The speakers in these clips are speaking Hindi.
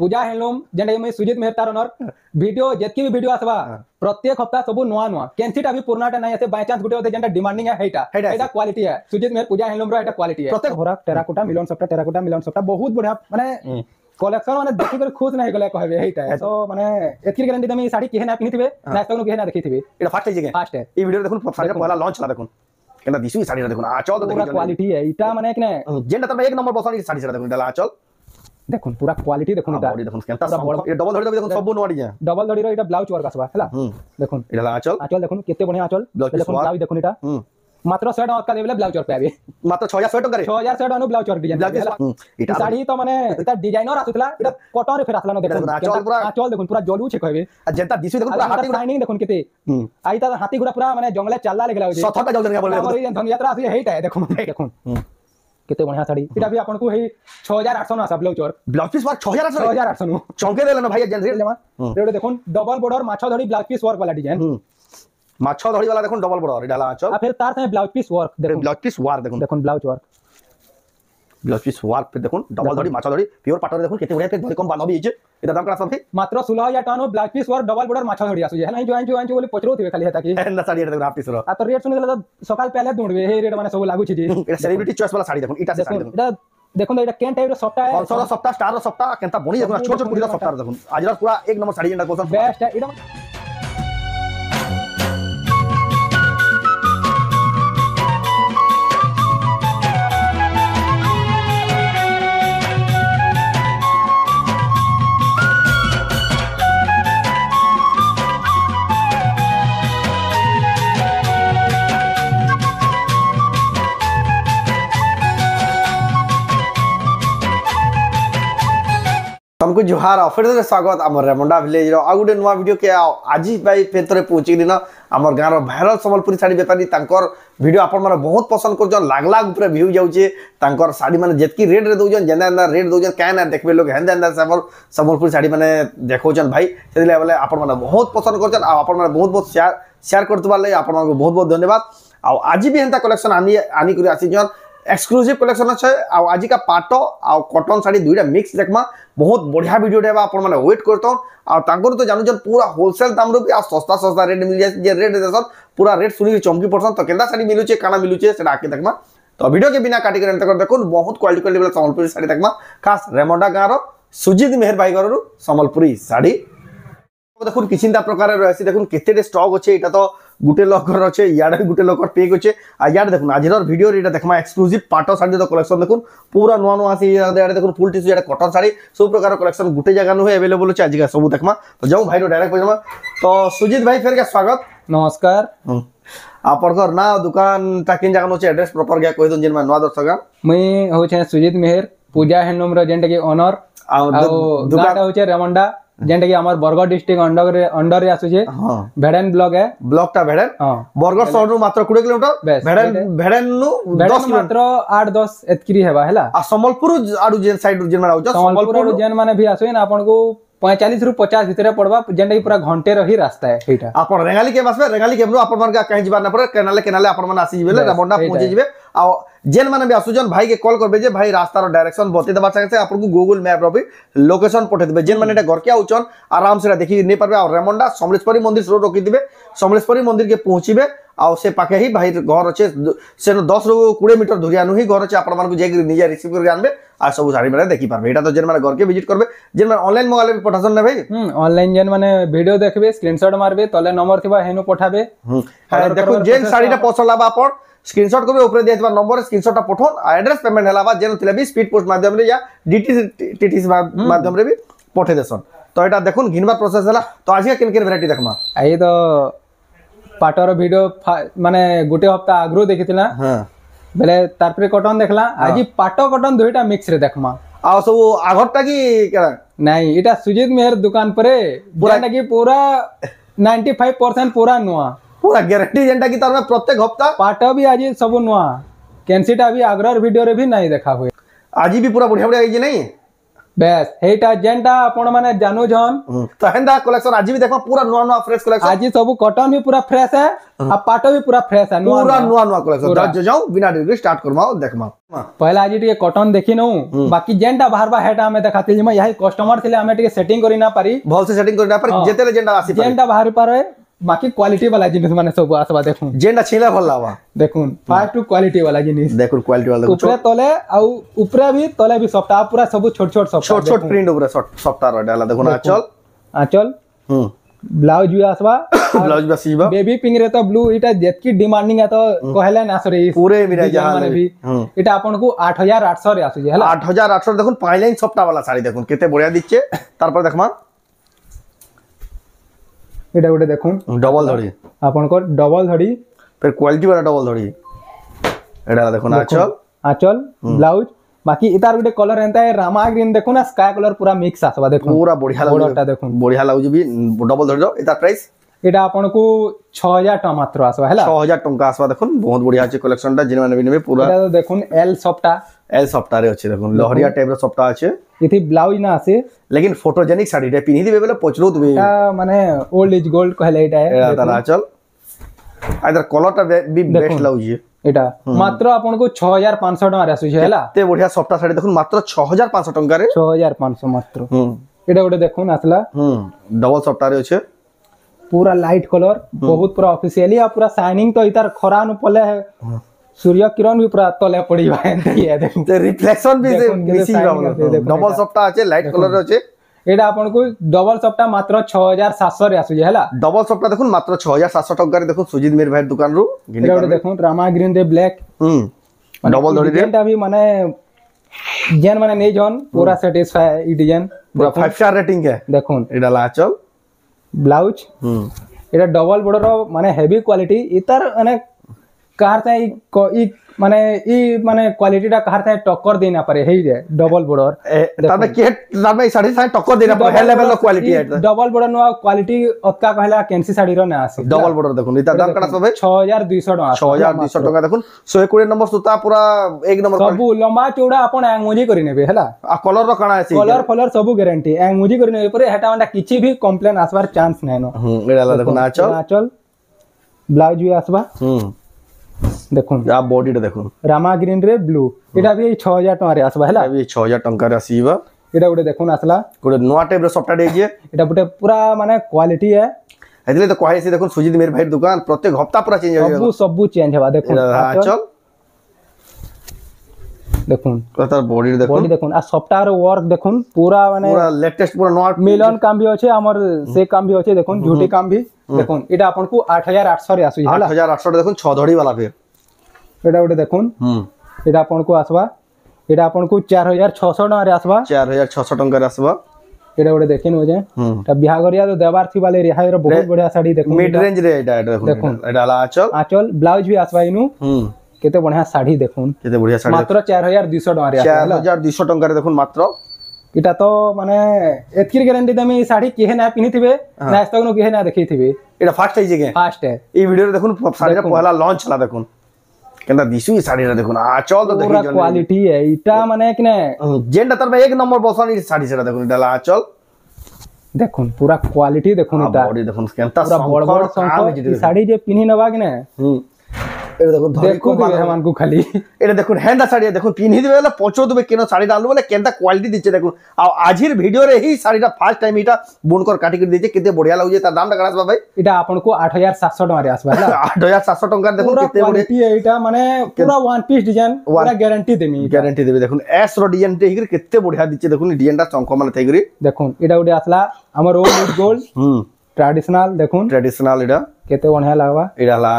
पूजा हैंडलूम जेंटा मैं सुजीत मेहता रनर वीडियो जेतकी भी वीडियो आसबा प्रत्येक हफ्ता सब नुआ नुआ कैंसीटा भी पुरानाटा नहीं है बाय चांस गुटे होते जेंटा डिमांडिंग है हेटा क्वालिटी है सुजीत मेहर पूजा हैंडलूम रो एटा क्वालिटी है प्रत्येक होरा टेराकोटा मिलन सबटा बहुत बढ़िया माने कलेक्शन माने देखि कर खुश नहीं गले कहबे हेटा तो माने एतकी गारंटी तमे साड़ी केहे ना पिनिथिबे ना तकनो केहे ना देखिथिबे एटा फास्ट है ई वीडियो देखुन साड़ी पहला लॉन्च ला देखुन केना दिसु साड़ी देखुन आचल तो पूरा क्वालिटी है इटा माने एकने जेंटा तमे एक नंबर बसानी साड़ी देखुन डाला आचल देखुन पूरा क्वालिटी देखुन इटा बॉडी देखुन केनता ये डबल धड़ी देखुन सब नोडी है डबल धड़ी रो इटा ब्लाउज वर्क आसबा हला देखुन इडला आचल देखुन केते बढ़िया आचल देखुन ब्लाउज देखुन इटा मात्र 100 टका देबले ब्लाउज वर्क पे आबे मात्र 6000 टका रे 6000 अनु ब्लाउज वर्क डिजाइन इटा साड़ी तो माने इटा डिजाइनर आसुतला इटा कॉटन रे फेर आसला न देखुन आचल देखुन पूरा जलू छे कहबे जेंता दिसु देखुन पूरा हाथी शाइनिंग देखुन केते आई ता हाथी गुडा पूरा माने जंगले चलला लागला होजे सथटा जल्दी बोले हमर धन यात्रा आसी हेटा है देखुन केते बढ़िया साड़ी इटा भी आपन को हे 6800 ना सब ब्लाउज पीस वर्क 6800 नु चौके देले न भाई जेन रेट लेमा रेट देखुन डबल बॉर्डर माछा धड़ी ब्लाउज पीस वर्क वाला डिजाइन माछा धड़ी वाला देखुन डबल बॉर्डर डाला आचल आ फिर तार से ब्लाउज पीस वर्क देखुन ब्लाउज पीस वर्क देखुन ब्लाउज पीस वर्क पे देखुन डबल धड़ी माछा धड़ी प्योर पाटर देखुन केते बढ़िया पे धड़ी कम बानो भी इचे एटा दाम करा सब मात्र 16000 टका no blouse piece work double border माछा धड़ी आसु है नहीं जो बोले पचरो थिबे खाली हेता की ना साड़ी देखुन आप पीस रो आ तो रेट सुनि देला तो सकाल पहले ढूंढबे हे रेट माने सब लागू छी जी एटा सेलिब्रिटी चॉइस वाला साड़ी देखुन इटा से साड़ी देखुन एटा केन टाइप रो सफ्टा है और सफ्टा स्टार रो सफ्टा केनता बणी देखुन छोट छोट कुड़ी रो सफ्टा देखुन आज रो पूरा एक नंबर साड़ी जेंटा कोसन बेस्ट है इडम तुमको जुहार फिर से स्वागत आम रेमुंडा विलेज आ गोटे नुआ वीडियो के आज भाई फेर थे पहुँची दिन आम गाँव भाइराल संबलपुरी साड़ी बेपारी वीडियो आपण मैंने बहुत पसंद कर लाख लाख ऊपर व्यू जाऊे साड़ी मैंने जितकी रेट रे दौन जेना रेट दौन क्या देखते लोग हेन्दा संबलपुरी साड़ी मैंने देखौन भाई से बोले आपण मैंने बहुत पसंद कर बहुत बहुत शेयर करते लगे आप बहुत बहुत धन्यवाद आज भी हेन्ता कलेक्शन आनी आसी एक्सक्लूसिव कलेक्शन अच्छे आज का पाट आ कॉटन साड़ी दुईटा मिक्स देखमा बहुत बढ़िया वीडियो देबा आपण माने वेट करतन आ तांकर तो जानू जन पूरा होलसेल दाम रो भी आ सस्ता सस्ता रेट मिल जाय जे रेट देसन पूरा रेट सुनी चमकी परसन तो केंदा साड़ी मिलुचे काना मिलुचे सेटा आके देखमा तो वीडियो के बिना काटी कर अंत कर देखो बहुत क्वालिटी वाला संबलपुरी साड़ी देखमा खास रेमुंडा गाँव सुजीत मेहर भाई घर संबलपुरी साड़ी देखुन किछिंता प्रकार रहसी देखुन केते स्टॉक अच्छे एटा तो गुटे लकर अच्छे याडे भी गुटे लकर पेक अच्छे आ याडे देखुन आज वीडियो एटा देखमा एक्सक्लूसिव पाटो साड़ी तो कलेक्शन देखुन पूरा नुआ नुआ आसी याडे देखुन फुल टिश्यू याडे कॉटन साड़ी सब प्रकार कलेक्शन गुटे जगह नु अवेलेबल अच्छे आज का सब देखमा तो जाऊ भाई डायरेक्ट पजमा तो सुजीत भाई फेर के स्वागत नमस्कार आपनकर ना दुकान ता किन जगह नो एड्रेस प्रॉपर गया कहि दोन जिन नुआ दर्शक मैं हो छे सुजीत मेहर पूजा हैंडलूम रो जेंटा के ओनर आ दुकान हो छे रेमुंडा जेंटा कि हमर बरगढ़ डिस्ट्रिक्ट अंडर रे आसु छे भेड़न ब्लॉक है ब्लॉक टा भेड़न बरगढ़ शहर नु मात्र 20 किलोमीटर भेड़न नु 10 मात्र 8-10 एतकरी हेबा हैला आ संबलपुर आडू जेन साइड जेन माने आउछ संबलपुर जेन माने भी आसु ना आपन को 45 रु 50 भीतर पड़वा जेंटा कि पूरा घंटे रही रास्ता है एटा आपन रेंगाली के बस में रेंगाली के आपन मन का कहीं जिबार ना पड़े केनाले आपन मन आसी जिबे रेमुंडा पहुंचे जिबे आ जेन माने भी आसुजन भाई के कॉल करबे जे भाई रास्ता रो डायरेक्शन बते देबा चाहे आपन को गूगल मैप रो भी लोकेशन पठे देबे जेन माने घर के आउचन आराम से देखि नै परबे और रेमुंडा समलेश्वरी मंदिर रोड रोकी दिबे समलेश्वरी मंदिर के पहुंचीबे आ से पाके ही भाई घर अच्छे से 10 रु 20 मीटर दूरिया नु ही घर अच्छे आपन मन को जे निजे रिसीव कर आनबे आ सब साड़ी माने देखि परबे एटा तो जेन माने घर के विजिट करबे जेन माने ऑनलाइन मंगाले भी पठासन ना भाई ऑनलाइन जेन माने वीडियो देखबे स्क्रीनशॉट मारबे तले नंबर थिबा हेनु पठाबे देखो जेन साड़ीटा पसंद लाबा आपन स्क्रीनशॉट करबे ऊपर दिया नंबर स्क्रीनशॉटटा पठोन एड्रेस पेमेंट हलाबा जेन थिले भी स्पीड पोस्ट माध्यम रे या डीटीसी माध्यम रे भी पठे देसन तो एटा देखुन घिनबा प्रोसेस हला तो आज के किन वैरायटी देखमा आई तो पाटर वीडियो माने गुटे हफ्ता आग्रो देखितिला हां बेले तारपरे कॉटन देखला आज पाटो कॉटन दुईटा मिक्स रे देखमा आ सब आघरटा की नहीं एटा सुजीत मेहर दुकान परे पूरा कि पूरा 95% पूरा नुआ पूरा गारंटी जेंटा की तार में प्रत्येक हफ्ता पाटो भी आज सब नुआ कैंसीटा भी आग्रह वीडियो रे भी नहीं देखा हुए आज भी पूरा बढ़िया बढ़िया नहीं बेस हेटा जेंटा आपण माने जानू जन तो हेंदा कलेक्शन आज भी देखो पूरा नुआ नुआ फ्रेश कलेक्शन आज सब कॉटन भी पूरा फ्रेश है और पाटो भी पूरा फ्रेश है पूरा नुआ नुआ कलेक्शन जा जाओ बिना डिग्री स्टार्ट करमाओ देखमा पहला आज टिके कॉटन देखि नउ बाकी जेंटा बाहर बा हेटा हमें देखाती जे यही कस्टमर थिले हमें टिके सेटिंग करी ना पारी बहुत से सेटिंग करी ना पारी जेतेले जेंटा आसी जेंटा बाहर पारे बाकी क्वालिटी वाला जिनिस माने सब आसबा देखुन जेंटा छिले भल्ला बा देखुन फास्ट टू क्वालिटी वाला जिनिस देखुन क्वालिटी वाला ऊपर तले आ ऊपर भी तले भी सफ्टा पूरा सब छोट छोट सफ्टा छोट छोट प्रिंट ऊपर सफ्टा रहला देखुन आंचल ब्लाउज भी आसबा ब्लाउज भी आसीबा बेबी पिंक रे तो ब्लू इटा जेतकी डिमांडिंग है तो कहले ना सरी पूरे मिरा जहां माने भी इटा आपन को 8800 रे आसु जे हला 8800 देखुन पांच लाइन सफ्टा वाला साड़ी देखुन केते बढ़िया दिच्छे तारपर देखमा এটা ওটা দেখুন डबल धड़ी आपनकर डबल धड़ी फिर क्वालिटी वाला डबल धड़ी एडा देखुन आंचल आंचल ब्लाउज बाकी इतार गोटे कलर एंता है रामा ग्रीन देखुन ना स्काई कलर पूरा मिक्स आसबा देखुन पूरा बढ़िया बॉर्डरटा देखुन बढ़िया लागु भी डबल धड़ी रो इतार प्राइस এটা आपनको 6000 टका मात्र आसबा हैला 6000 टका आसबा देखुन बहुत बढ़िया আছে कलेक्शनটা जिन माने भी पूरा এটা তো দেখুন এল সফটা एल सफ्टा रे আছে দেখুন লহরিয়া টাইপ র সफ्टा আছে इथि ब्लाउज ना आसे लेकिन फोटोजेनिक साड़ी रे पिनी दिबे बेले पचरो दिबे এটা মানে ओल्ड इज गोल्ड कहले এটা एडा तार आंचल आइदर कलरটা भी बेस्ट लाउजी এটা মাত্র आपनको 6500 টাকা রে আসুছে हैला তে बढ़िया सफ्टा साड़ी देखुन मात्र 6500 टका रे 6500 মাত্র এটা ওটা দেখুন আসলা डबल सफ्टा रे আছে पूरा लाइट कलर बहुत पूरा ऑफिशियली आ पूरा शाइनिंग तो इधर खरा न पले है सूर्य किरण भी पूरा तले पड़ी बा एंती है देखो ते रिफ्लेक्शन भी मिसी डबल सफ्टा আছে लाइट कलर আছে এটা आपनको डबल सफ्टा मात्र 6700 रे आसु जे हला डबल सफ्टा देखुन मात्र 6700 टका रे देखुन सुजीत मेर भाई दुकान रु এটা ওটা দেখুন রামা গ্রিন রে ব্ল্যাক डबल धड़ी रे এটা भी माने जेन माने नहीं जन पूरा सैटिस्फाई ई डिजाइन पूरा 5 स्टार रेटिंग है देखुन एडा लाचल ब्लाउज এটা डबल बॉर्डर মানে হেভি কোয়ালিটি ইতার মানে কার চাই ই মানে क्वालिटीটা কার চাই টক্কর দেই না পারে হেই যে डबल बॉर्डर तबे के तबे साड़ी साड़ी टक्कर देना पर हे लेवल लो क्वालिटी है डबल बॉर्डर नो क्वालिटी अतका कहला कैंसी साड़ी रो ना आसी डबल बॉर्डर देखुन इता दाम कटा सबे 6200 टका 6200 टका देखुन 120 नंबर सुता पूरा एक नंबर सब लंबा चौड़ा अपन एंगमुजी करि नेबे हला आ कलर रो कणा आसी कलर फलर सब गारंटी एंगमुजी करि नेबे पर हेटा वांडा किछि भी कंप्लेन आसबार चांस नै नो एडाला देखुन आचल ब्लाउज भी आसबा देखुन या बॉडीटा देखुन रामा ग्रीन रे ब्लू एटा भी 6000 टका रे आसबा हला अभी 6000 टका रे आसीबा एटा गुटे देखुन आसला गुटे नोआ टाइप रो सफ्टा दे जे एटा गुटे पूरा माने क्वालिटी है एतले तो कहै से देखुन सुजीत मेर भाई दुकान प्रत्येक हफ्ता पूरा चेंज हो सब चेंज हेबा देखुन आचल देखुन तार बॉडी देखुन आ सफ्टा रो वर्क देखुन पूरा माने पूरा लेटेस्ट पूरा नोआ मिलन काम भी होचे हमर से काम भी होचे देखुन झूठी काम भी देखुन एटा आपन को 8800 रे आसु हला 8800 देखुन 6 धड़ी वाला फिर एटा उटे देखुन एटा आपन को आसबा एटा आपन को 4600 टका रे आसबा 4600 टका रे आसबा एटा उटे देखिन हो जे त बिहागरिया तो देवार थी वाले रिहाई रो बहुत बढ़िया साड़ी देखुन मिड रेंज रे एटा देखुन एटा ला आंचल ब्लाउज भी आसबा इनु केते बढ़िया साड़ी देखुन केते बढ़िया साड़ी मात्र 4200 टका रे आसबा 4200 टका रे देखुन मात्र इटा तो माने एतकी गारंटी दमी साड़ी केहे ना पिनिथिबे ना आज तक नो केहे ना देखिथिबे एटा फास्ट है जगह फास्ट है ई वीडियो रे देखुन साड़ी रा पहला लॉन्च ला देखुन केंदा दिसु ई साड़ी रा देखुन आचल तो देखि पूरा क्वालिटी है इटा माने किने जेंडा तर में एक नंबर बसन ई साड़ी सेरा देखुन इटा ला आचल देखुन पूरा क्वालिटी देखुन इटा बॉडी देखुन केंता पूरा बड़ बड़ संख साड़ी जे पिनि नबा किने एटा देखुन धरी देखु दिबे हमन को खाली एटा देखुन हेंडा साड़ी देखुन पिनि दिबे पचो दिबे केनो साड़ी डालु बोले केंता क्वालिटी दिचे देखुन आ आजिर वीडियो रे ही साड़ीटा फर्स्ट टाइम इटा बुनकर काटी कर दिचे केते बढ़िया लागु जे तार दाम टा करा भाई इटा आपन को 8700 टका रे आसबा 8700 टका देखुन केते क्वालिटी है इटा माने पूरा वन पीस डिजाइन पूरा गारंटी देमी गारंटी देबे देखुन एस रो डिजाइन टे हिगर केते बढ़िया दिचे देखुन डिजाइन टा चंको माने थैगरी देखुन इटा उडे आसला हमर ओल्ड गोल्ड ट्रेडिशनल देखुन ट्रेडिशनल इटा केते बढ़िया लागबा इटा ला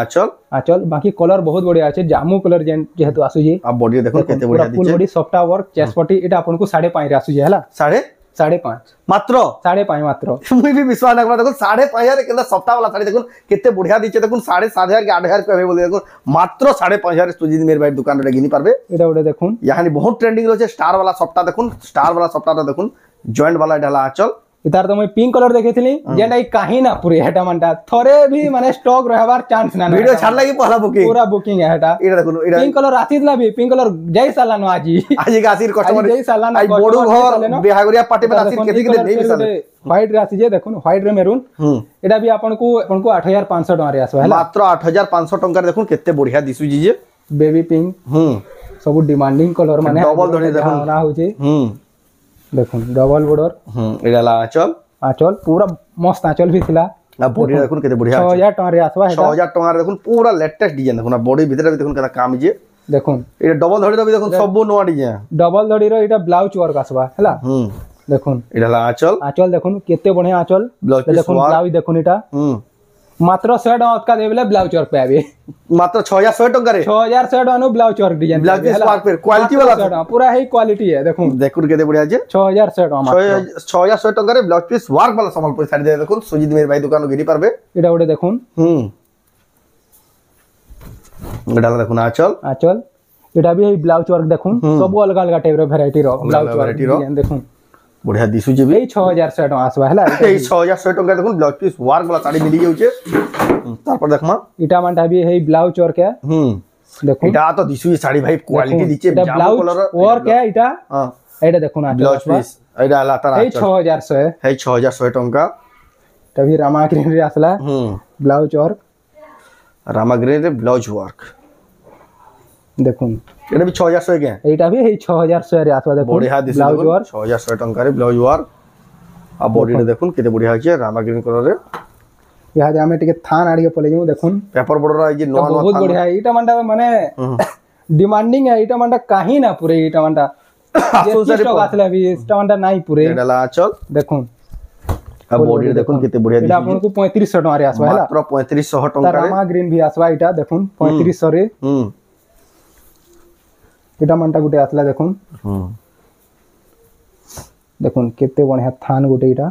आचल बाकी कलर बहुत बढ़िया আছে जामू कलर जेहेतु आसु जे अब बॉडी देखो केते बढ़िया दिचे full body soft work chest पट्टी इटा आपन को 5.5 रे आसु जे हला 5.5 मात्र 5.5 मात्र मुई भी विश्वास ना देखो 5.5 रे केंदा सफ्टा वाला साड़ी देखो केते बढ़िया दिचे देखो 7.5 के 8,000 के बोले देखो मात्र 5.5 रे सुजीत मेर भाई दुकान रे गिनी पारबे इटा उडे देखुन यानी बहुत ट्रेंडिंग रहे स्टार वाला सफ्टा देखो स्टार वाला सफ्टा तो देखो जॉइंट वाला डाला आचल इतार तो मैं पिंक कलर देखिथिली जेंटा काहे ना पूरे हेटा मनटा थोरे भी माने स्टॉक रहबार चांस ना वीडियो छाड़ला की पहला बुकिंग पूरा बुकिंग है हेटा एटा देखो एटा पिंक कलर आसीतला भी पिंक कलर जय साला नो आजी आज के आसिर कस्टमर जय साला ना आई बोडू घर बिहागरिया पार्टी में आसिर केति के नहीं मिसाल व्हाइट रे आसी जे देखो व्हाइट रे मेरून एटा भी आपनको 8500 टका रे आसबा हला मात्र 8500 टका रे देखो केते बढ़िया दिसु जी जे बेबी पिंक सब डिमांडिंग कलर माने डबल धड़ी देखो ना होचे देखो डबल बॉर्डर एटा ला आंचल पूरा मस्त आंचल भी थिला आ बॉडी देखो केते बढ़िया 6000 टका रे आसबा हेटा 6000 टका रे देखो पूरा लेटेस्ट डिजाइन देखो ना बॉडी भीतर भी देखो केता काम जे देखो एटा डबल धड़ी रो भी देखो सब नवा डिजाइन डबल धड़ी रो एटा ब्लाउज वर्क आसबा हला देखो एटा ला आंचल देखो केते बढ़िया आंचल ब्लाउज देखो ब्लाउज देखो एटा मात्र 100 टका का देबले ब्लाउज वर्क पे आबे मात्र 6100 टका रे 6100 टका no blouse work design blouse work पे क्वालिटी वाला पूरा है क्वालिटी है देखो देखो केते बढ़िया जे 6100 टका मात्र 6100 टका रे ब्लाउज पीस वर्क वाला संबलपुर साड़ी दे देखो सुजीत मेर भाई दुकान गिरी पारबे एटा ओडे देखो एटा देखो आंचल एटा भी है ब्लाउज वर्क देखो सब अलग अलग टाइप रो वैरायटी रो ब्लाउज वर्क डिजाइन देखो बढ़िया दिसु जे भी 6100 टका आसबा हला 6100 टका देखो ब्लाउज पीस वर्क वाला साड़ी मिली जाउचे तारपर देखमा इटा मानटा भी है ब्लाउज वर्क है देखो इटा तो दिसु साड़ी भाई क्वालिटी दिचे जामो कलर वर्क है इटा हां एटा देखो ना ब्लाउज पीस एटा ला तारा 6100 है 6100 टका तभी रामा ग्रीन रे आसला ब्लाउज वर्क रामा ग्रीन रे ब्लाउज वर्क देखो एटा भी 6100 के एटा भी है 6100 रे आसवा देखो बढ़िया दिसु ब्लाउज वर्क 6100 टका रे ब्लाउज वर्क आ बॉडी रे देखो केते बढ़िया छै रामा ग्रीन कलर रे यहाँ हमें टिके थान आड़ी के पले जो देखो पेपर बॉर्डर आई जे नवा नवा बहुत बढ़िया है इटा मंडा माने डिमांडिंग है इटा मंडा काहे ना पूरे इटा मंडा ये स्टॉक आसले अभी इटा मंडा नहीं पूरे एटा ला चल देखो अब बॉडी रे देखो केते बढ़िया इटा आपन को 3500 टका रे आसवा हला मात्र 3500 टका रे रामा ग्रीन भी आसवा इटा देखो 3500 रे इटा मंडा गुटे आसला देखो देखो केते बढ़िया थान गुटे इटा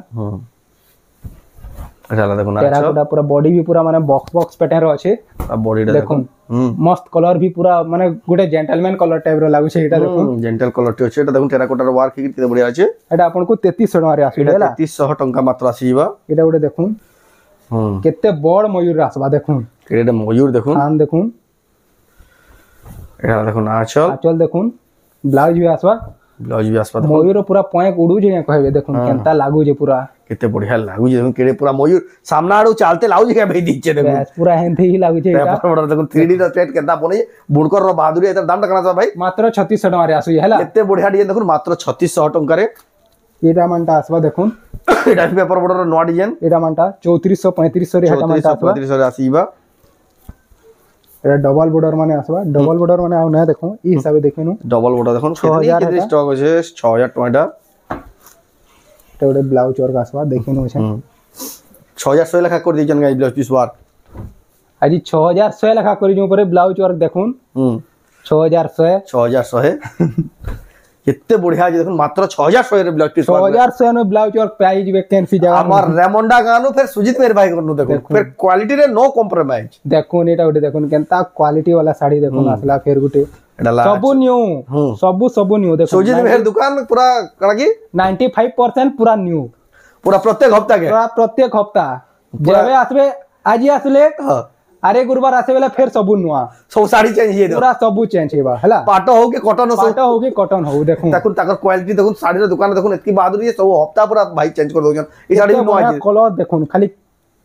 अच्छा देखो ना टेराकोटा पूरा बॉडी भी पूरा माने बॉक्स पैटर्न रो अछि आ बॉडी देखो मस्त कलर भी पूरा माने गुटे जेंटलमैन कलर टाइप रो लागु छै एटा देखो जेंटल कलर टे छै एटा देखो टेराकोटा रो वर्क केते बढ़िया छै एटा आपन को 3300 टका रे आसी देला 3300 टका मात्र आसीबा एटा गुटे देखो केते बड़ मयूर आसबा देखो एटा मयूर देखो आन देखो एटा देखो ना आचल देखो ब्लाउज भी आसबा मयूर पूरा पॉइंट उडू जे कहबे देखो केनता लागु जे पूरा केते बढ़िया लागु जे देखो केरे पूरा मयूर सामना आडू चालते लाउ जे के भई दिचे देखो पूरा हेंथी ही लागु जे एटा बड़ा देखो 3D रो प्लेट केनता बने बुणकर रो बहादुरी एतर दाम टका ना भाई मात्र 3600 टका रे आसु हला केते बढ़िया डिजाइन देखो मात्र 3600 टका रे एटा मानटा आसबा देखो एटा पेपर बॉर्डर रो नवा डिजाइन एटा मानटा 3400 3500 रे हटा मानटा 3500 रे आसीबा एटा डबल बॉर्डर माने आसबा डबल बॉर्डर माने आ ना देखो ई हिसाबे देखिनु डबल बॉर्डर देखो 6000 के स्टॉक होचे 6000 टका तेवडे ब्लाउज वर्क आसबा देखिनु छै 6100 लेखा कर दिजन गाई ब्लाउज पीस वर्क आज 6100 लेखा करी जो ऊपर ब्लाउज वर्क देखुन 6100 केते बढ़िया जे देखो मात्र 6100 रे blouse piece 6100 no blouse work price vacancy जगह हमर रेमोंडा गानो फिर सुजीत मेर भाई करनु देखो फिर क्वालिटी रे नो कॉम्प्रोमाइज देखो एटा गुटे देखो केनता क्वालिटी वाला साड़ी देखो आसला फिर गुटे सबु न्यू सबु न्यू देखो सुजीत मेर दुकान पूरा कड़ा की 95% पूरा न्यू पूरा प्रत्येक हफ्ता के पूरा प्रत्येक हफ्ता जेबे आसबे आज आसले अरे गुरुवार आसे बेला फिर सबु नुआ सब साड़ी चेंज हे पूरा सबु चेंज हेबा हला पाटो हो के कॉटन हो देखो ताकुन ताकर क्वालिटी देखो साड़ी रे दुकान देखो इतकी बहादुरी है सब हफ्ता पूरा भाई चेंज कर दोजन ई साड़ी में नुआ कलर देखो खाली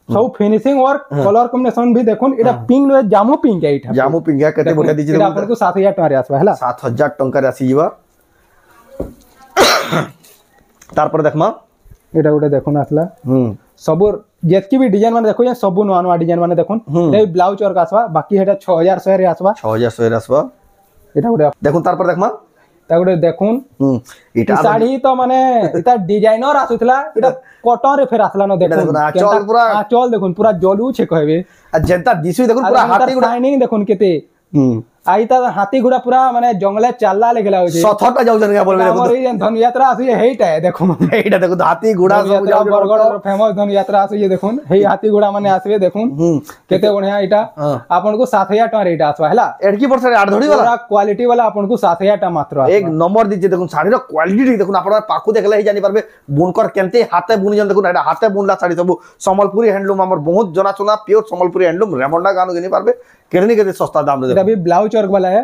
सब फिनिशिंग वर्क कलर कॉम्बिनेशन भी देखो एटा पिंक नो जामो पिंक है इठा जामो पिंक है कते बढ़िया दिजि एटा अपन को 7000 टका रे आसबा हला 7000 टका रे आसीबा तारपर देखमा एटा गुटे देखो आसला सब जेतकी भी डिजाइन माने देखो सब नवा नवा डिजाइन माने देखो ए ब्लाउज वर्क आसबा बाकी हेटा 6100 रे आसबा 6100 रे आसबा एटा गुटे देखो तारपर देखमा ता गुटे देखुन इटा साड़ी तो माने इता डिजाइनर आसुतला इटा कॉटन रे फेर आसला न देखो चल पूरा चल देखुन पूरा जलू छे कहबे आ जनता दिसु देखुन पूरा हाथी शाइनिंग देखुन केते आईता हाथी घोड़ा पूरा माने जंगले चालला लेगला होचे सथटा जाउछन क्या बोलबे हमर ई धनु यात्रा आसी हेइटा है देखो एटा देखो हाथी घोड़ा सब जाउ बरगड़ फेमस धनु यात्रा आसी ये देखुन हे हाथी घोड़ा माने आसीबे देखुन केते बढ़िया एटा आपन को 7000 टका रेट आसवा हला एडकी परसेंट आठ धड़ी वाला पूरा क्वालिटी वाला आपन को 7000 टका मात्र एक नंबर दीजिए देखुन साड़ी रो क्वालिटी देखुन आपण पाखु देखले ही जानि परबे बुनकर केनते हाथे बुनि जन देखुन एटा हाथे बुनला साड़ी सब संबलपुरी हैंडलूम हमर बहुत जना सुना प्योर संबलपुरी हैंडलूम रेमंडा गानो घेनी परबे केतनी केते सस्ता दाम रे एटा भी ब्लाउज वर्क वाला है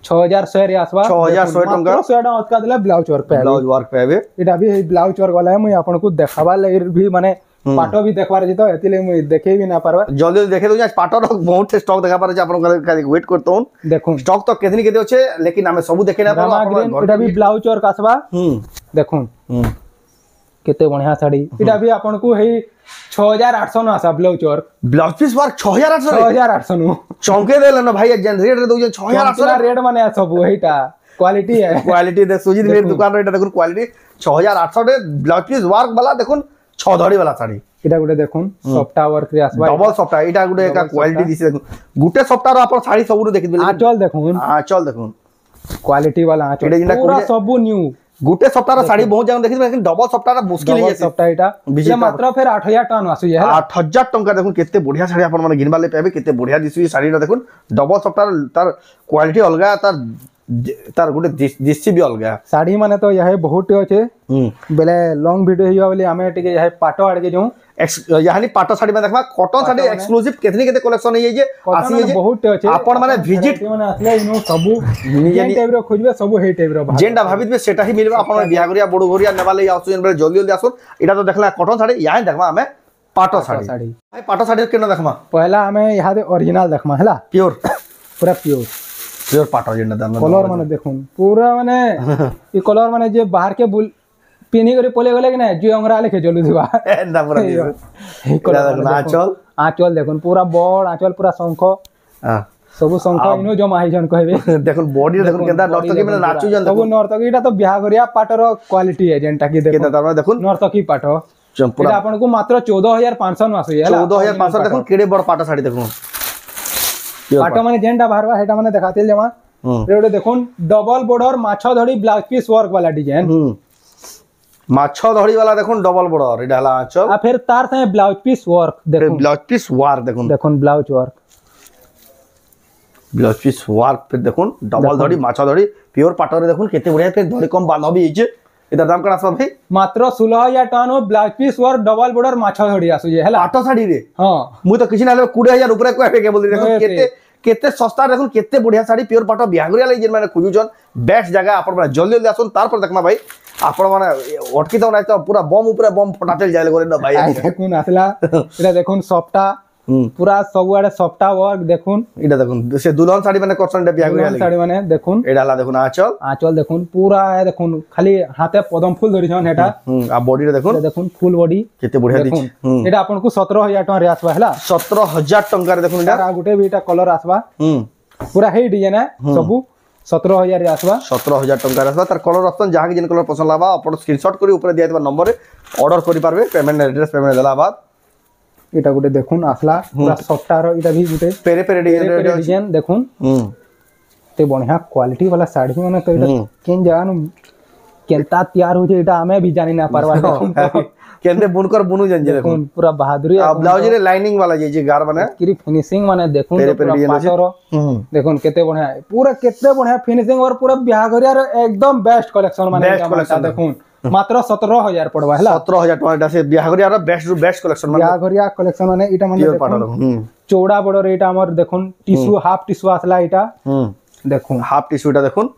6100 रे आसवा 6100 टका 100 टका उसका दिला ब्लाउज वर्क पे ब्लाउज वर्क पे एटा भी ब्लाउज वर्क वाला है मुई आपन को देखाबा ले भी माने पाटो भी देखबार जे तो एतिले मुई देखे भी ना परबा जल्दी देखे दो पाटो बहुत स्टॉक देखा पारे आपन वेट करतो हूं देखो स्टॉक तो केतनी केते होचे लेकिन हमें सब देखे ना परबा एटा भी ब्लाउज वर्क आसवा देखो केते बढ़िया साड़ी एटा भी आपन को हे 6800 न आसा ब्लाउज पीस वर्क 6800 नु चौंके देले ना भाई जेन रेट रे दउ 6800 रेट माने सब हेटा क्वालिटी है क्वालिटी दे सुजीत मेरे दुकान रे देखुन क्वालिटी 6800 रे ब्लाउज पीस वर्क वाला देखुन 6 धड़ी वाला साड़ी एटा गुटे देखुन सॉफ्ट वर्क रे आसबा डबल सॉफ्ट एटा गुटे एका क्वालिटी दिस देखुन गुटे सॉफ्ट रो अपन साड़ी सबु देखि देले आंचल देखुन क्वालिटी वाला आंचल पूरा सब न्यू गुटे सप्ताह साड़ी बहुत जगह देखि लेकिन डबल सप्ताह मुश्किल है सप्ताह एटा ये मात्र फिर 8000 टका आसु ये 8000 टका देखुन केते बढ़िया साड़ी अपन माने गिनबा ले पाबे केते बढ़िया दिसु साड़ी रो देखुन डबल सप्ताह तार क्वालिटी अलगा तार गुटे दिसि भी अलगा साड़ी माने तो यहे बहुत होचे बेले लॉन्ग वीडियो हियो बोली हमें टिके यहे पाटो आड़ के जो यानी पाटो साड़ी में देखबा कॉटन साड़ी एक्सक्लूसिव केतनी केते कलेक्शन है जे आसी जे बहुत होचे अपन माने विजिट माने आसले इनो सबु ये टाइप रो खोजबे सबु हे टाइप रो जेंडा भाबित में सेटा ही मिलबा अपन बिहागरिया बडुगरिया नेबाले आसु जन जल्दी जल्दी आसु एटा तो देखला कॉटन साड़ी यहां देखबा हमें पाटो साड़ी भाई पाटो साड़ी केना देखबा पहला हमें यहां दे ओरिजिनल देखबा हला प्योर पूरा प्योर पाटो जेंडा दाम कलर माने देखुन पूरा माने ई कलर माने जे बाहर के पिनी करे पोले गले कि ना जे अंगरा लेके चलु दिबा एंदा पूरा हे कलर आंचल देखुन पूरा बड़ आंचल पूरा शंख हां सब शंख इनो जमा है जन कहबे देखुन बॉडी देखुन केंदा नर्तकी में नाचु जन सब नर्तकी एटा तो बियाह करिया पाटर क्वालिटी है जेंटा की देखो केंदा देखुन नर्तकी पाटो एटा आपन को मात्र 14500 न आसु 14500 देखुन केडे बड़ पाटो साड़ी देखुन पाटो माने जेंटा बाहरवा हेटा माने देखातिल जमा रेडे देखुन डबल बॉर्डर माछा धड़ी ब्लाउज पीस वर्क वाला डिजाइन माछा धड़ी वाला देखुन डबल बॉर्डर एटा हला आंचल आ फिर तार से ब्लाउज पीस वर्क देखुन ब्लाउज पीस वर्क देखुन ब्लाउज पीस वर्क फिर देखुन डबल धड़ी माछा धड़ी प्योर पाटो रे देखुन केते बढ़िया फिर धड़ी कम बांध भी हिचे एटा दाम करा सब भाई मात्र 16000 टका no blouse piece work double border माछा धड़ी आसु जे हला पाटो साड़ी रे हां मु तो किछि ना 20000 ऊपर कहबे के बोली देखो केते केते सस्ता देखुन केते बढ़िया साड़ी प्योर पाटो बिहागरिया ले जे माने खुजुजन बेस्ट जगह अपन माने जल्दी जल्दी आसुन तार पर देखमा भाई आपण माने अटकी तो ना तो पूरा बम ऊपर बम फटाटेल जाले गोले ना भाई देखुन आसला एटा देखुन सॉफ्टा पूरा सबुआडे सॉफ्टा वर्क देखुन एटा देखुन से दुल्हन साड़ी माने करसन डे बिहागरिया साड़ी माने देखुन एडाला देखुन आंचल देखुन पूरा है देखुन खाली हाथे पदम फूल धरि छन हेटा आ बॉडी रे देखुन फुल बॉडी केते बढ़िया दिछ एटा आपन को 17000 टका रे आसबा हला 17000 टका रे देखुन एटा आ गुटे बीटा कलर आसबा पूरा हे डिजाइन है सबु 17000 रे आसबा 17000 टका रे आसबा तार कलर ऑप्शन जहां के जिन कलर पसंद लाबा अपन स्क्रीनशॉट करी ऊपर दिया दिबा नंबर रे ऑर्डर करि पारबे पेमेंट एड्रेस पेमेंट देला बाद एटा गुटे देखुन आसला पूरा सॉफ्टवेयर एटा भी गुटे पेरे पेरे डिजाइन देखुन ते बढ़िया क्वालिटी वाला साड़ी माने तो एटा केन जानु केनता तैयार हो जे एटा हमें भी जानि ना परवा केंदे बुनकर बुनु जन जे देखुन पूरा बहादुरी आ ब्लाउज रे लाइनिंग वाला जे गार माने किरी फिनिशिंग माने देखुन पूरा पाटोर देखुन केते बढ़िया पूरा केते बढ़िया फिनिशिंग और पूरा बिहागरिया रे एकदम बेस्ट कलेक्शन माने देखुन मात्र 17000 पड़वा हला 17000 टका से बिहागरिया रे बेस्ट कलेक्शन माने बिहागरिया कलेक्शन माने एटा माने चौड़ा बड़ रे एटा हमर देखुन टिश्यू हाफ टिश्यू आसला एटा देखुन हाफ टिश्यूटा देखुन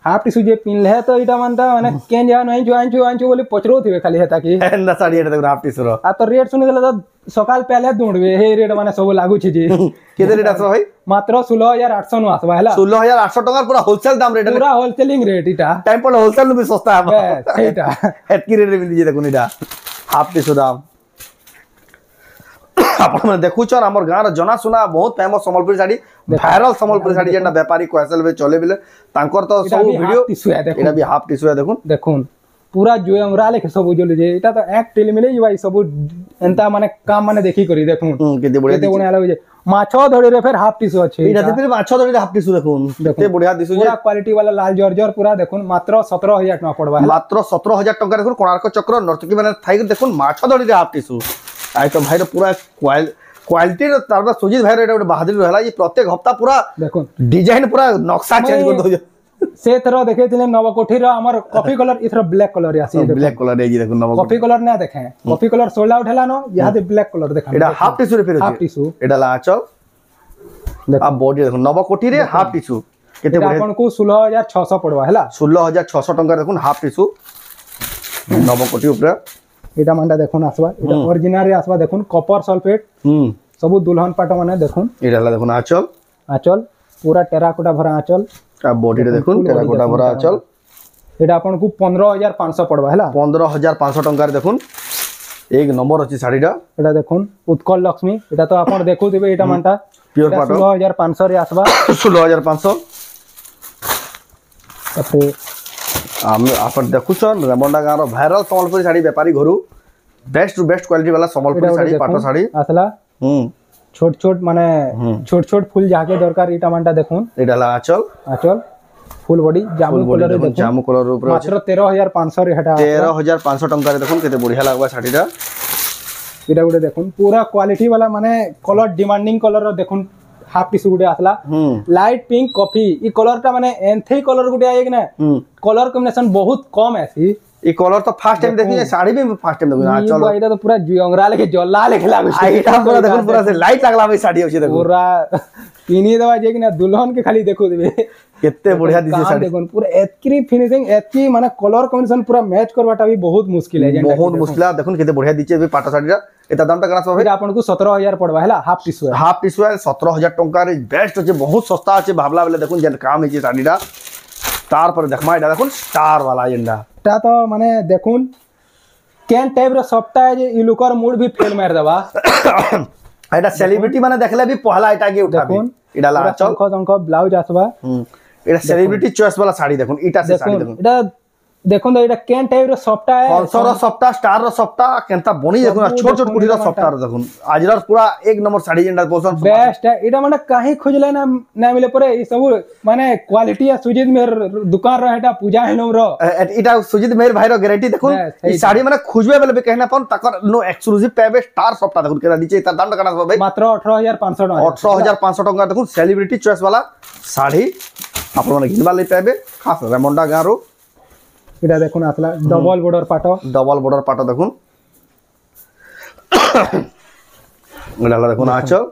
हाफ टिश्यू जे पिनले है तो एटा मानता माने केन जा नहीं जो बोले पचरो थिबे खाली हेता की ना साड़ी एटा देखुन हाफ टिश्यू रो आ तो रेट सुनि देला तो सकाल पहले ढूंढबे हे रेट माने सब लागू छी जी केते रेट आसो भाई मात्र 16800 नु आसबा हला 16800 टका पूरा होलसेल दाम रेट पूरा होलसेलिंग रेट एटा टाइम पर होलसेल भी सस्ता है एटा एतकी रेट मिल जे देखुन एटा हाफ टिश्यू दाम आपण माने देखुछन हमर गांर जना सुना बहुत फेमस संबलपुरी साड़ी वायरल संबलपुरी साड़ी जेना व्यापारी कोएसल बे चले बिले तांकर तो सब वीडियो एटा भी हाफ टिश्यू है देखुन पूरा जुयंगरा लेके सब जोली जे एटा तो एक टेल मिले भाई सब एंता माने काम माने देखी करी देखूं केते बढ़िया केते बढ़िया लागे जे माछो धड़ी रे फिर हाफ टिशू अछि एटा ते फिर माछ धरी हाफ टिशू देखून केते बढ़िया दिसु जे पूरा क्वालिटी वाला लाल जर्जर पूरा देखून मात्र 17000 टका पड़बा मात्र 17000 टका देखून कोणार्क चक्र नर्तकी माने थाई देखून माछ धरी हाफ टिशू आइ तो भाई पूरा क्वालिटी तारबा सुजीत भाई एटा बहादुरी रहला ये प्रत्येक हफ्ता पूरा देखून डिजाइन पूरा नक्शा चेंज कर दो से थरो देखे थिले नवकोठी रो हमर कॉफी कलर इथरो ब्लैक कलर आसी ब्लैक कलर ए जी देखून नव कॉफी कलर ना देखे कॉफी कलर सोल्ड आउट हला नो यहां ब्लैक कलर देखा एटा हाफ टिशू रे फिर हाफ टिशू एटा ला चल आ बॉडी देखो नव कोठी रे हाफ टिशू केते बढ़िया आपन को 16600 पड़वा हला 16600 टका देखुन हाफ टिशू नव कोठी ऊपर एटा मानटा देखुन आसबा एटा ओरिजिनल रे आसबा देखुन कॉपर सल्फेट सब दुल्हन पाट माने देखुन एटा ला देखुन आंचल पूरा टेराकोटा भरा आंचल आ बॉडी रे देखुन टेराकोटा भरा आंचल एटा आपन को 15500 पड़वा हला 15500 टका रे देखुन एक नंबर अछि साड़ीटा एटा देखुन उत्कल लक्ष्मी एटा तो आपन देखु दिबे एटा मानटा प्योर पाटो 16500 रे आसबा 16500 तापे आपण देखुछन रेमंडा गाँव भाइरल संबलपुरी साड़ी व्यापारी घरु बेस्ट टू बेस्ट क्वालिटी वाला संबलपुरी साड़ी पाटो साड़ी आसला छोट छोट माने छोट छोट फूल जाके दरकार इटा मानटा देखुन एटा ला आंचल फुल बॉडी जामु कलर रे जामु कलर ऊपर मात्र 13500 रे हटा 13500 टका रे देखुन केते बढ़िया लागबा साड़ीटा एटा गुटे देखुन पूरा क्वालिटी वाला माने कलर डिमांडिंग कलर रो देखुन हाफ टिशू गुटे आसला लाइट पिंक कॉफी ई कलर टा माने एंथई कलर गुटे आए कि ना कलर कॉम्बिनेशन बहुत कम आसी ई कलर तो फर्स्ट टाइम देखी साड़ी भी फर्स्ट टाइम देखी चलो एटा तो पूरा जुयंगरा लेके जल्ला लेके लागो एटा पूरा देखुन पूरा से लाइट लागला भाई साड़ी होची देखुन पूरा पिनी दवा जे कि ना दुल्हन के खाली देखो देबे केते बढ़िया दिसे साड़ी देखुन पूरा एतकी फिनिशिंग एतकी माने कलर कॉम्बिनेशन पूरा मैच करवाटा भी बहुत मुश्किल है बहुत मुश्किल है देखुन केते बढ़िया दिचे भी पाटा साड़ीरा एता दामटा कना सब एटा आपन को 17000 पड़वा हला हाफ टिशू 17000 टका रे बेस्ट होचे बहुत सस्ता होचे भाबला वाला देखुन जे काम है साड़ीरा तार पर देखमा एटा देखुन स्टार वाला एंडा ता तो माने देखुन केन टाइप रो सफ्टा है जे इ लुकर मूड भी फेल मार देबा एटा सेलिब्रिटी माने देखले भी पहला एटा के उठाबी एटा ला चल शंख ब्लाउज आसबा एटा सेलिब्रिटी चॉइस वाला साड़ी देखुन एटा से साड़ी देखुन एटा देखुन तो एटा केन टाइप रो सफ्टा है पल्सर सफ्टा स्टार रो सफ्टा केनता बनी देखुन छोट छोट कुटी रो सफ्टा रो देखुन आजरा पूरा एक नंबर साड़ी एंडा पोसन बेस्ट है एटा माने काहे खोजले ना मिले परे ई सब माने क्वालिटी है सुजीत मेर दुकान रो एटा पूजा हेलो रो एटा सुजीत मेर भाई रो गारंटी देखुन ई साड़ी माने खोजबे बेले कहना पन तकर नो एक्सक्लूसिव पेबे स्टार सफ्टा देखुन केना नीचे तार दाम टका भाई मात्र 18500 टका देखुन सेलिब्रिटी चॉइस वाला साड़ी आपण माने घिनबा ले पेबे खास रेमंडा गारो एटा देखुन आसला डबल बॉर्डर पाटो देखुन एटा देखुन आंचल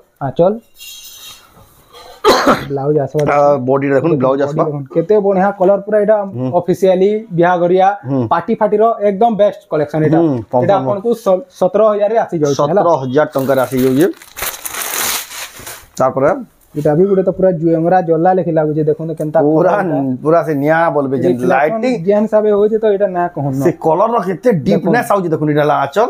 ब्लाउज आसबा बॉडी देखुन ब्लाउज आसबा केते बढ़िया कलर पूरा एटा ऑफिशियली बियाह गरिया पार्टी फाटी रो एकदम बेस्ट कलेक्शन एटा आपन को 17000 रे आसी जाउ 17000 टका रे आसी जाउ तापर एटा भी गुटे तो पूरा जुयंगरा जल्ला लेके लागु जे देखो तो केनता पूरा से निया बोलबे जे लाइटिंग जेन सबे हो जे तो एटा ना कहन से कलर रो केते डीपनेस आउ जे देखो एटा ला आंचल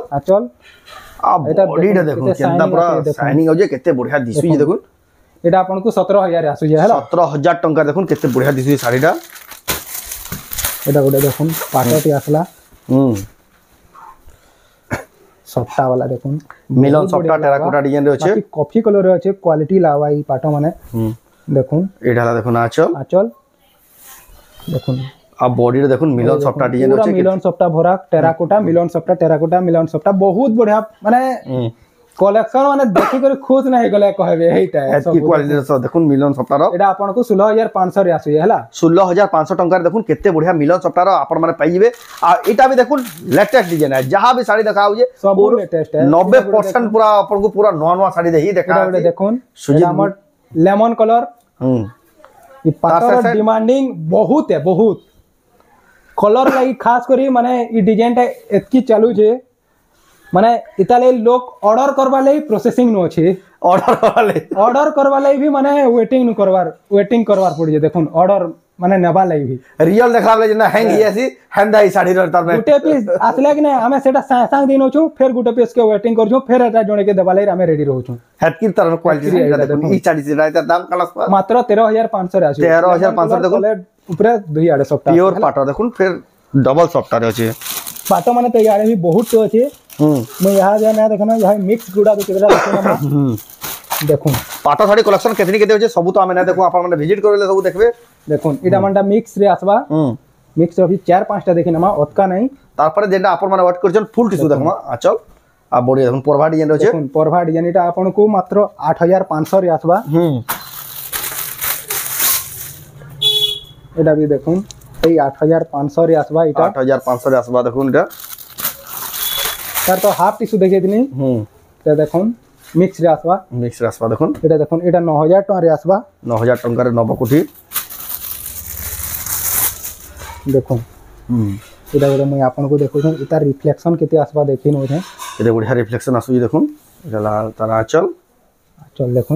आ बॉडी रे देखो केनता पूरा शाइनिंग हो जे केते बढ़िया दिसु जे देखो एटा आपन को 17000 आसु जे हला 17000 टका देखो केते बढ़िया दिसु साड़ीटा एटा गुटे देखो पाटटी आसला सफ्टा वाला देखुन मिलन सफ्टा टेराकोटा डिजाइन रे अछि कॉफी कलर रे अछि क्वालिटी लावाई पाटो माने देखुन एडाला देखुन आंचल देखुन आ बॉडी रे देखुन मिलन सफ्टा डिजाइन अछि मिलन सफ्टा भरा टेराकोटा मिलन सफ्टा बहुत बढ़िया माने कलेक्शन माने देखि कर खुश नहीं गले कहबे हेटा एतकी क्वालिटी रे देखुन मिलन सफ्टा रो एडा आपन को 16500 रे आसु हला 16500 टका रे देखुन केते बढ़िया मिलन सफ्टा रो आपन माने पाई जेबे आ एटा भी देखुन लेटेस्ट डिजाइन है जहां भी साड़ी देखाउ जे सब लेटेस्ट है 90% पूरा आपन को पूरा नवा नवा साड़ी देखि देखा देखुन सुजीत लेमन कलर ई पाटर डिमांडिंग बहुत है बहुत कलर लागि खास करी माने ई डिजाइन टा एतकी चालू जे माने इताले लोग ऑर्डर करबा ले प्रोसेसिंग नो अछि ऑर्डर करबा ले भी माने वेटिंग करवार पड़ी जे देखुन ऑर्डर माने नेबा ले भी रियल देखला ले ना हैंग हियासी हैंदाई साड़ी रे तार में गुटे पीस आसले कि ना हमें सेटा सांग दिन होछु फिर गुटे पीस के वेटिंग करछु फिर एटा जोने के देबा ले हमें रेडी रहछु हेतकी तरह क्वालिटी देखुन ई साड़ी से राइता दाम कलस मात्र 13500 रे आसु 13500 देखुन ऊपर दुई आड़े सप्ताह प्योर पाटो देखुन फिर डबल सॉफ्ट रे अछि पाट माने तो यार भी बहुत तो अछि मैं यहाँ जे ना देखना यहाँ मिक्स गुड़ा भी केतरा देखना देखो पाट साड़ी कलेक्शन केतनी केते अछि सब तो हमें ना देखो आपण माने विजिट करले सब देखबे देखो इटा मानटा मिक्स रे आसबा मिक्स अभी 4-5 टा देखिना मा ओतका नहीं तारपर जेटा आपण माने वर्क करछन फुल टिश्यू देखमा आचल आ बॉडी देखन परभा डिजाइन रहछे देखो परभा डिजाइन इटा आपण को मात्र 8500 रे आसबा एटा भी देखो ए 8500 रे आसबा इटा 8500 रे आसबा देखो इटा तार तो हाफ टिश्यू देखै दिनी ते देखो मिक्स रे आसबा देखो एटा देखो एटा 9000 टका रे आसबा 9000 टका रे नब कोठी देखो एटा गोटे मुई आपन को देखो इता रिफ्लेक्शन केते आसबा देखि न होथे एटा बढ़िया रिफ्लेक्शन आसु देखो एटा तारा चल देखो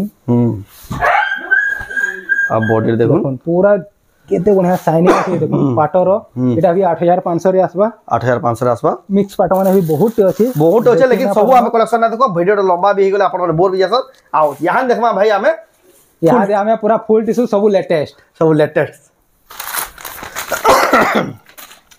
आ बॉडी देखो पूरा केते बढ़िया शाइनिंग आछे देखो पाटर एटा भी 8500 रे आसबा 8500 रे आसबा मिक्स पाट माने भी बहुत अछि लेकिन सब हम कलेक्शन ना देखो वीडियो लंबा भी गेले आपन बोर भी जासर आ यहां देखमा भाई हमें यहां दे हमें पूरा फुल टिश्यू सब लेटेस्ट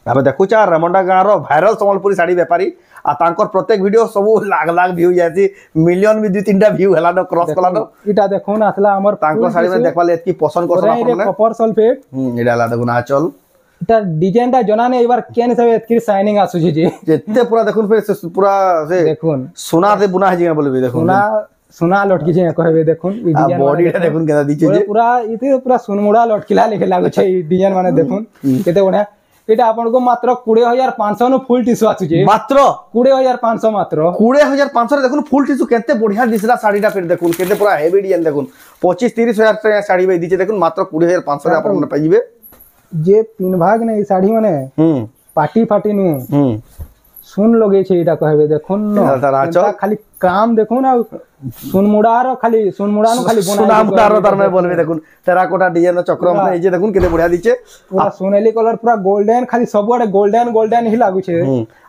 अब देखु चा रेमंडा गाँव रो वायरल संबलपुरी साड़ी व्यापारी आ तांकर प्रत्येक वीडियो सब लाख लाख व्यू जाती मिलियन भी 2-3टा व्यू हला न क्रॉस कला न इटा देखो ना असला हमर तांकर साड़ी में देखवाले एतकी पसंद करसन आपन ने कपर सल्फेट इडा ला देखु ना चल इटा डिजाइन ता जना ने एबार केन सब एतकी शाइनिंग आसु छी जेते पूरा देखुन फिर पूरा से देखुन सोना से बुना है जी बोलबे देखुन सोना लटकी छै कहबे देखुन ई डिजाइन बॉडी देखुन केना दीचे जे पूरा इते पूरा सुनमुड़ा लटकिला लेके लागो छै ई डिजाइन माने देखुन केते बढ़िया एटा आपन को मात्र 20500 न फुल टिश्यू आसु जे मात्र 20500 मात्र 20500 देखुन फुल टिश्यू केते बढ़िया दिसला साड़ीटा फिर देखुन केते पूरा हेवी डिजाइन देखुन 25-30 हजार साड़ी बे दीचे देखुन मात्र 20500 आपन पाइबे जे तीन भाग ने ई साड़ी माने पार्टी फाटी नु सुन लगे छै एटा कहबे देखुन न खाली काम देखुन आ सुनमुड़ा रो खाली सुनमुड़ा नु खाली सुनमुड़ा रो तार में बोलबे देखुन टेराकोटा डिजाइन चक्र में ए जे देखुन केते बढ़िया दिचे पूरा सोनेली कलर पूरा गोल्डन खाली सबुआडे गोल्डन ही लागु छै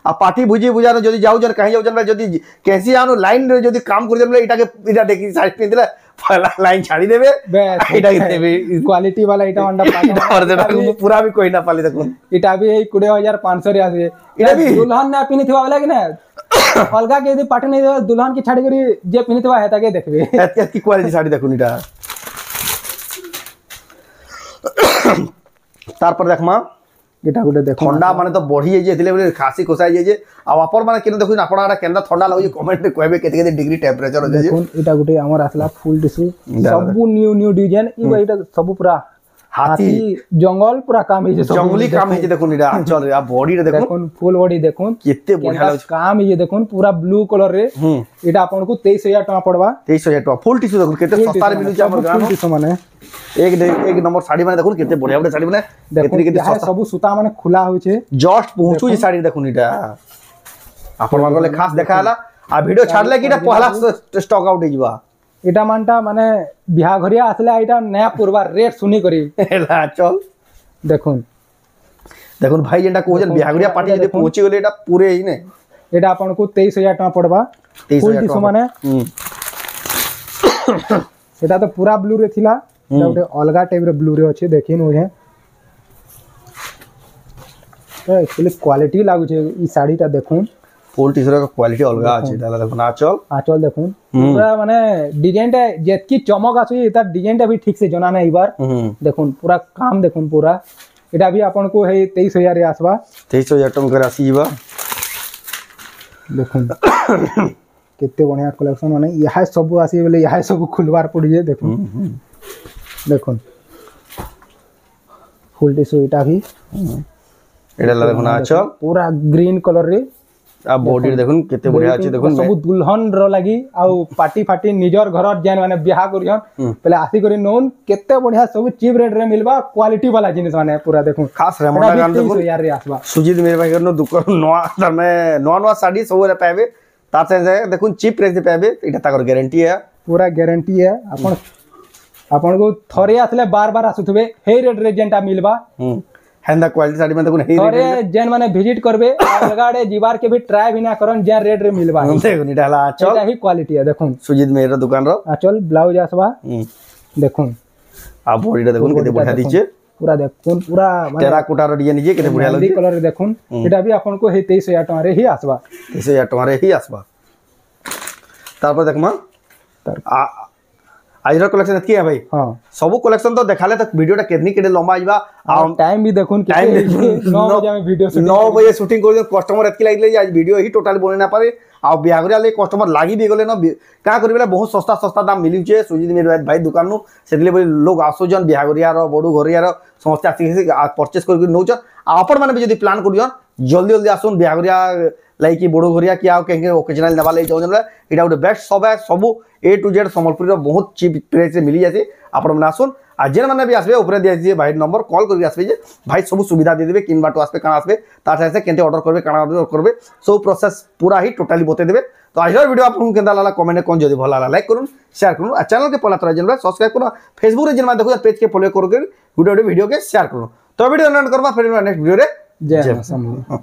आ पार्टी बुझी बुझा जदी जाउ जन कहीं जाउ जन जदी कैसी आनु लाइन रे जदी काम कर देले एटा के एटा देखि साइड पे दिला पहला लाइन छाड़ी देबे एटा के देबे क्वालिटी वाला एटा अंडा पाटा पूरा भी कोई ना पाली देखुन एटा भी 20500 रे आसे एटा भी दुल्हन ना पिनी थिवा वाला कि ना अलगा के यदि पाटे नहीं दुल्हन की छाड़ी करी जे पिनी थिवा हेता के देखबे एत की क्वालिटी साड़ी देखुन एटा तार पर देखमा एटा गुटे देखो ठंडा माने तो बढ़ी जे दिले बोले खासी कोसाई जे आ वापर माने केन देखु आपण आडा केंदा ठंडा लागो कमेंट में कहबे केते केते डिग्री टेंपरेचर हो जे देखुन एटा गुटे हमर आसला फुल टिश्यू सब न्यू डिजाइन ई एटा सब पूरा हाथी जंगल पूरा काम है जंगली काम है देखुन एटा चल रे आ बॉडी रे देखुन फुल बॉडी देखुन केते बढ़िया लाग काम है देखुन पूरा ब्लू कलर रे एटा आपन को 23000 टका पड़बा 23000 टका फुल टिश्यू देखुन केते सस्ता रे मिलु हमर गांव टिश्यू माने एक नंबर साड़ी माने देखुन केते बढ़िया बढ़िया साड़ी माने केतनी केते सस्ता सब सूता माने खुला होय छे जस्ट पहुंचू ई साड़ी देखुन एटा आपन माने खास देखाला आ वीडियो छाड़ले कि एटा पहला स्टॉक आउट हे जीवा एटा मानटा माने बिहा घरिया आसले एटा नया पूर्वा रेट सुनी करी एला चल देखुन भाई जेंटा को जन बिहा घरिया पार्टी जदी पहुंची गेले एटा पूरे ही ने एटा आपन को 23000 टका पड़बा 23000 टका माने एटा तो पूरा ब्लू रे थिला एटा उठे अलगा टाइप रे ब्लू रे अछि देखिन होय तो एक्चुअली क्वालिटी लागु छे ई साड़ीटा देखुन फुल टिश्यू का क्वालिटी अलगा अछि दादा देखुन आचल देखुन पूरा माने डिजाइन टा जेतकी चमक आसु एता डिजाइन टा भी ठीक से जना नै इबार देखुन पूरा काम देखुन पूरा एटा भी आपन को हे 23000 रे आसबा 23000 टका कर आसी जीवा देखुन केते बढ़िया कलेक्शन माने यहा सब आसी बोले यहा सब खुलवार पड़ी जे देखुन फुल टिश्यू एटा भी एटा देखुन आचल पूरा ग्रीन कलर रे आ बॉडी देखुन केते बढ़िया अछि देखुन सब दुल्हन रो लागि आ पार्टी फाटी निजर घर जेन माने बियाह करियन पहले आसी करी नोन केते बढ़िया सब चीप रेट रे मिलबा क्वालिटी वाला जिनिस माने पूरा देखुन खास रेमंडा गान देखुन यार रे आसबा सुजीत मेरे भाई करनो दुकान नवा साड़ी सब रे पाबे ताते देखुन चीप रेट से पाबे एटा ताकर गारंटी है पूरा गारंटी है अपन को थरे आसले बार आसुथबे हे रेट रे जेंटा मिलबा हेंदा क्वालिटी साड़ी में देखुन हे अरे जेन माने विजिट करबे अलगाड़े जीवार के भी ट्राई भी ना करन जेन रेट रे मिलबा देखुन इटा हला आचल एटा ही क्वालिटी है देखुन सुजीत मेरा दुकान रो आचल ब्लाउज आसबा देखुन आ बॉडी रे देखुन केते बढ़िया दिचे पूरा देखुन पूरा टेराकोटार डिजाइन जे केते बढ़िया मेहंदी लागे कलर देखुन एटा भी आपन को हे 23000 टका रे ही आसबा 23000 टका रे ही आसबा तारपर देखमा आजर कलेक्शन एतकी है भाई हां सब कलेक्शन तो देखाले तक वीडियोटा केतनी केडे लंबा आइबा और टाइम भी देखुन टाइम 9 बजे में वीडियो 9 बजे शूटिंग कर कस्टमर एतकी लागले आज वीडियो ही टोटल बने ना पारे आ बिहागरिया ले कस्टमर लागी भी गले न का करिबे बहुत सस्ता सस्ता दाम मिलु छे सुजीत मेहर भाई दुकान नु सेतले बोली लोग आसोजन बिहागरिया रो बडू घरिया रो समस्त आसी परचेस कर नौच आपण माने भी जदी प्लान करियन जल्दी जल्दी आसुन बिहागरिया लाइक बड़ो घरिया कि आउ कहीं ओकेजनल नेबा लई जाउन एटा गोटे बेस्ट सब है सब A to Z संबलपुर रो बहुत चीप प्राइस रे मिली जासी आपण माने आसुन आ जेन माने भी आसबे ऊपर दिया जे भाई नंबर कॉल करके आसबे जे भाई सब सुविधा दे देबे किन बाटो आसबे काना आसबे तार से केनते ऑर्डर करबे काना ऑर्डर करबे सब प्रोसेस पूरा ही टोटली बते देबे तो आज वीडियो आपन केनता लाला कमेंट में कोन जदी भला लाला लाइक करूँ शेयर करूँ आ चैनल के पहला तरह जेन सब्सक्राइब करूँ फेसबुक रे जेन माने देखो पेज के फॉलो करके वीडियो के शेयर करूँ तो वीडियो एंड करबा फिर नेक्स्ट वीडियो रे जय मां।